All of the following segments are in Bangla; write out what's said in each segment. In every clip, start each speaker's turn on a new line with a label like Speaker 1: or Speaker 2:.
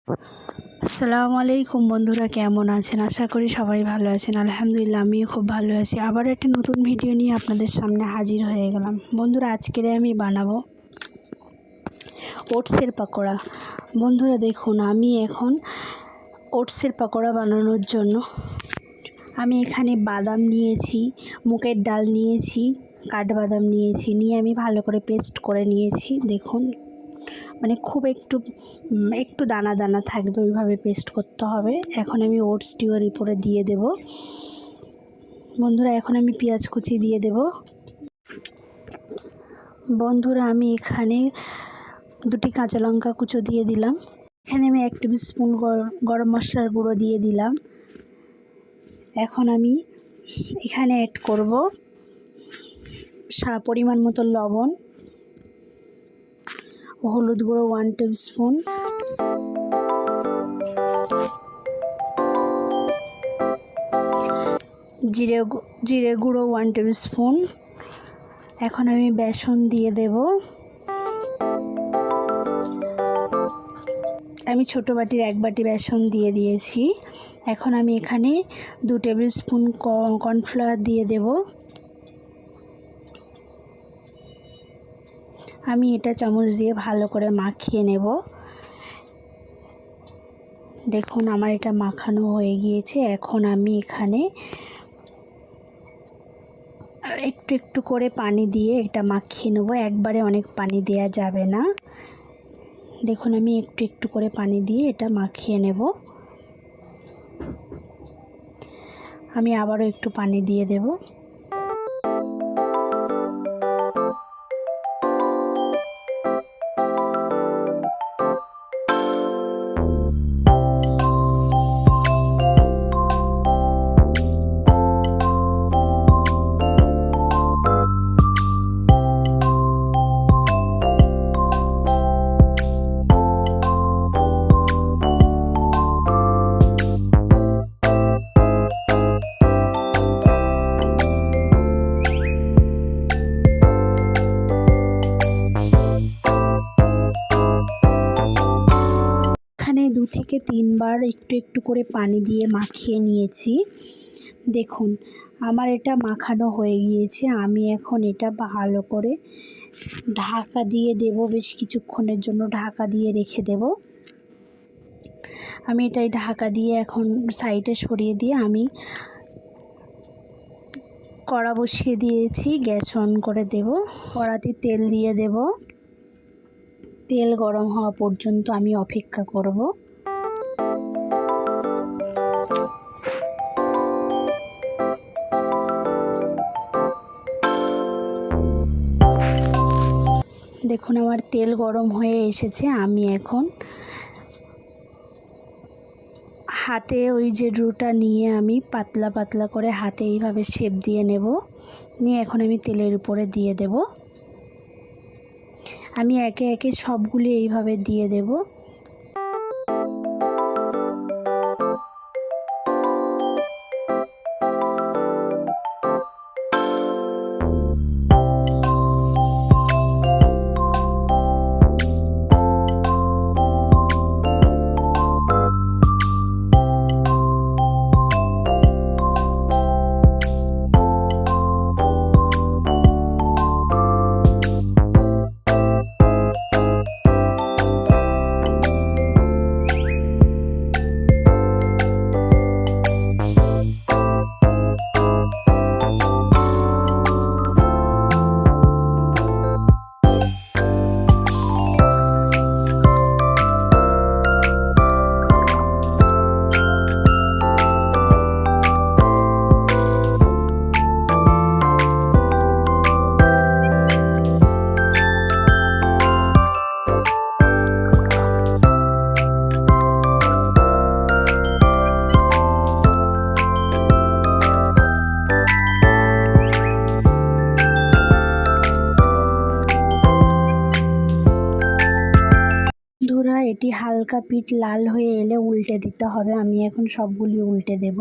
Speaker 1: আসসালামু আলাইকুম বন্ধুরা, কেমন আছেন? আশা করি সবাই ভালো আছেন। আলহামদুলিল্লাহ, আমিও খুব ভালো আছি। আবার একটা নতুন ভিডিও নিয়ে আপনাদের সামনে হাজির হয়ে গেলাম। বন্ধুরা, আজকে আমি বানাবো ওটসের পাকোড়া। বন্ধুরা দেখুন, আমি এখন ওটসের পাকোড়া বানানোর জন্য আমি এখানে বাদাম নিয়েছি, মুগের ডাল নিয়েছি, কাঠবাদাম নিয়েছি, নিয়ে আমি ভালো করে পেস্ট করে নিয়েছি। দেখুন, মানে খুব একটু দানা দানা থাকবে, ওইভাবে পেস্ট করতে হবে। এখন আমি ওটসটি ওর উপরে দিয়ে দেব। বন্ধুরা, এখন আমি পেঁয়াজ কুচি দিয়ে দেব। বন্ধুরা, আমি এখানে 2টি কাঁচা লঙ্কা কুচো দিয়ে দিলাম। এখানে আমি 1 টেবিল স্পুন গরম মশলার গুঁড়ো দিয়ে দিলাম। এখন আমি এখানে অ্যাড করব পরিমাণ মতো লবণ, হলুদ গুঁড়ো 1 টেবিল স্পুন, জিরে গুঁড়ো 1 টেবিল স্পুন। এখন আমি বেসন দিয়ে দেব। আমি ছোটো বাটির 1 বাটি বেসন দিয়ে দিয়েছি। এখন আমি এখানে 2 টেবিল স্পুন কর্নফ্লাওয়ার দিয়ে দেব। আমি এটা চামচ দিয়ে ভালো করে মাখিয়ে নেব। দেখুন, আমার এটা মাখানো হয়ে গিয়েছে। এখন আমি এখানে একটু একটু করে পানি দিয়ে এটা মাখিয়ে নেব। একবারে অনেক পানি দেওয়া যাবে না। দেখুন, আমি একটু একটু করে পানি দিয়ে এটা মাখিয়ে নেব। আমি আবারও একটু পানি দিয়ে দেব। এখানে 2 থেকে 3 বার একটু একটু করে পানি দিয়ে মাখিয়ে নিয়েছি। দেখুন, আমার এটা মাখানো হয়ে গিয়েছে। আমি এখন এটা ভালো করে ঢাকা দিয়ে দেব। বেশ কিছুক্ষণের জন্য ঢাকা দিয়ে রেখে দেব। আমি এটাই ঢাকা দিয়ে এখন সাইডে সরিয়ে দিয়ে আমি কড়া বসিয়ে দিয়েছি। গ্যাস অন করে দেব। কড়াতে তেল দিয়ে দেব। তেল গরম হওয়া পর্যন্ত আমি অপেক্ষা করব। দেখুন, আমার তেল গরম হয়ে এসেছে। আমি এখন হাতে ওই যে ডোটা নিয়ে আমি পাতলা পাতলা করে হাতে এইভাবে শেপ দিয়ে নেব। নিয়ে এখন আমি তেলের উপরে দিয়ে দেব। আমি একে একে সবগুলি এইভাবে দিয়ে দেব। এটি হালকা পিঠ লাল হয়ে এলে উল্টে দিতে হবে। আমি এখন সবগুলি উল্টে দেব।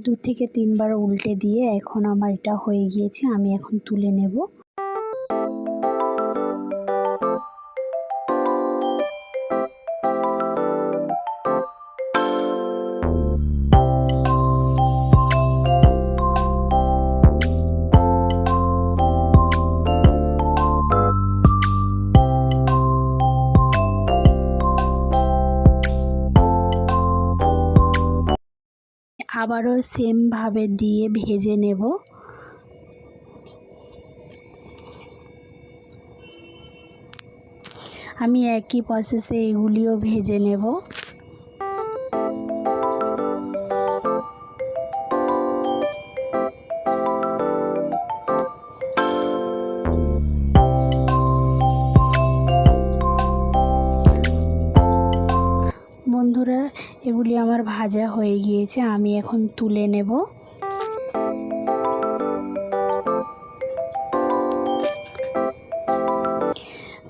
Speaker 1: 2 থেকে 3 বার উল্টে দিয়ে এখন আমার এটা হয়ে গিয়েছে। আমি এখন তুলে নেব। আবারও সেম ভাবে দিয়ে ভেজে নেব। আমি একই প্রসেসে এগুলিও ভেজে নেব। বন্ধুরা, এগুলি আমার ভাজা হয়ে গিয়েছে, আমি এখন তুলে নেব।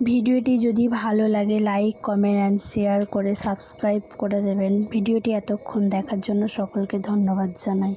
Speaker 1: ভিডিওটি যদি ভালো লাগে লাইক, কমেন্ট অ্যান্ড শেয়ার করে সাবস্ক্রাইব করে দেবেন। ভিডিওটি এতক্ষণ দেখার জন্য সকলকে ধন্যবাদ জানাই।